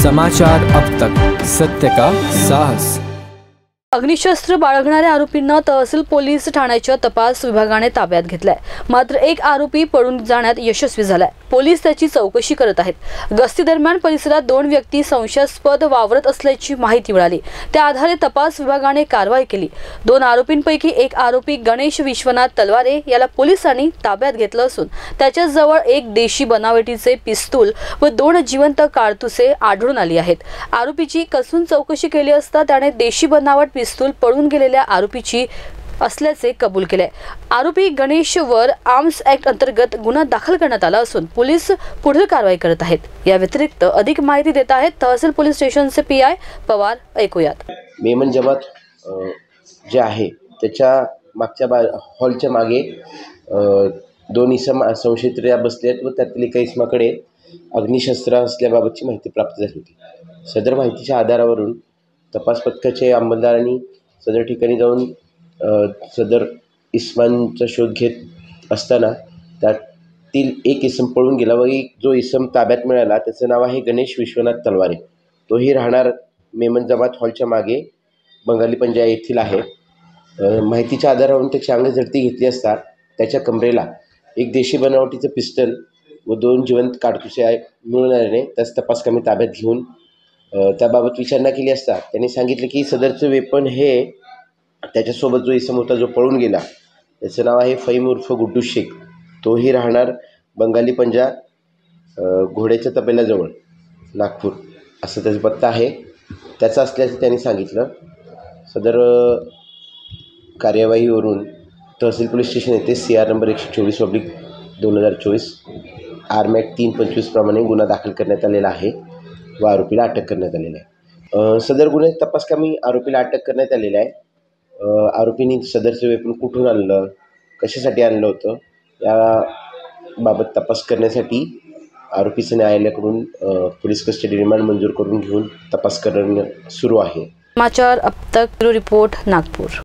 समाचार अब तक, सत्य का साहस। अग्निशस्त्र बाळगणाऱ्या आरोपींना तहसील पोलीस ठाण्याच्या तपास विभागाने ताब्यात घेतलाय। मात्र एक आरोपी पळून जाण्यात यशस्वी झालाय। पोलीस त्याची चौकशी करत आहेत। गस्ती दरम्यान परिसरात 2 व्यक्ती संशयास्पद वावरत असल्याची माहिती मिळाली। त्या आधारे तपास विभागाने कारवाई केली। 2 आरोपींपैकी एक आरोपी गणेश विश्वनाथ तलवारे याला पोलिसांनी ताब्यात घेतलं असून त्याच्या जवळ एक देशी बनावटीचे पिस्तूल व 2 जिवंत कारतुसे आढळून आली आहेत। आरोपीची कसून चौकशी केली असता त्याने देशी बनावट पिस्तूल पळून गेलेल्या आरोपीची असल्याचे कबूल केले। आरोपी गणेशवर आर्म्स ऍक्ट अंतर्गत गुन्हा दाखल करण्यात आला असून पोलीस पुढील कारवाई करत आहेत। या व्यतिरिक्त अधिक माहिती देत आहेत तहसील पोलीस स्टेशनचे पीआय पवार। ऐकूयात। मेमन जमात जे आहे त्याच्या मागच्या हॉलच्या मागे 2 इसम संशयित बसलेत व त्यातील एका इसमाकडे अग्निशस्त्र असल्याबाबतची माहिती प्राप्त झाली होती। सदर माहितीच्या आधारावरून तपास पथकाचे अंमलदारांनी सदर ठिकाणी जाऊन सदर इसमांचा शोध घेत असताना त्यातील एक इसम पळून गेला व जो इसम ताब्यात मिळाला त्याचं नाव आहे गणेश विश्वनाथ तलवारे। तोही राहणार मेमन जमात हॉलच्या मागे बंगाली पंजा येथील आहे। माहितीच्या आधारावरून त्याची अंगझडती घेतली असता त्याच्या कमरेला एक देशी बनावटीचं पिस्टल व 2 जिवंत कारतुसे मिळून आल्याने त्यास तपासकामी ताब्यात घेऊन त्याबाबत विचारणा केली असता त्यांनी सांगितले की सदरचं वेपन हे त्याच्यासोबत जो इसम होता जो पळून गेला त्याचं नाव आहे फहीम उर्फ गुड्डू शेख। तोही राहणार बंगाली पंजा घोड्याच्या तबेल्याजवळ नागपूर असं त्याचा पत्ता आहे। त्याचा असल्याचं त्यांनी सांगितलं। सदर कार्यवाहीवरून तहसील पोलीस स्टेशन येथे CR नंबर 124/2024 आर्म ॲक्ट 325 प्रमाणे गुन्हा दाखल करण्यात आलेला आहे व आरोपीला अटक करण्यात आलेली आहे। सदर गुन्ह्यात तपासकामी आरोपीला अटक करण्यात आलेली आहे। आरोपींनी सदरचे वेपन कुठून आणलं, कशासाठी आणलं होतं याबाबत तपास करण्यासाठी आरोपीचं न्यायालयाकडून पोलीस कस्टडी रिमांड मंजूर करून घेऊन तपास करणं सुरू आहे। समाचार अब तक ब्युरो रिपोर्ट नागपूर।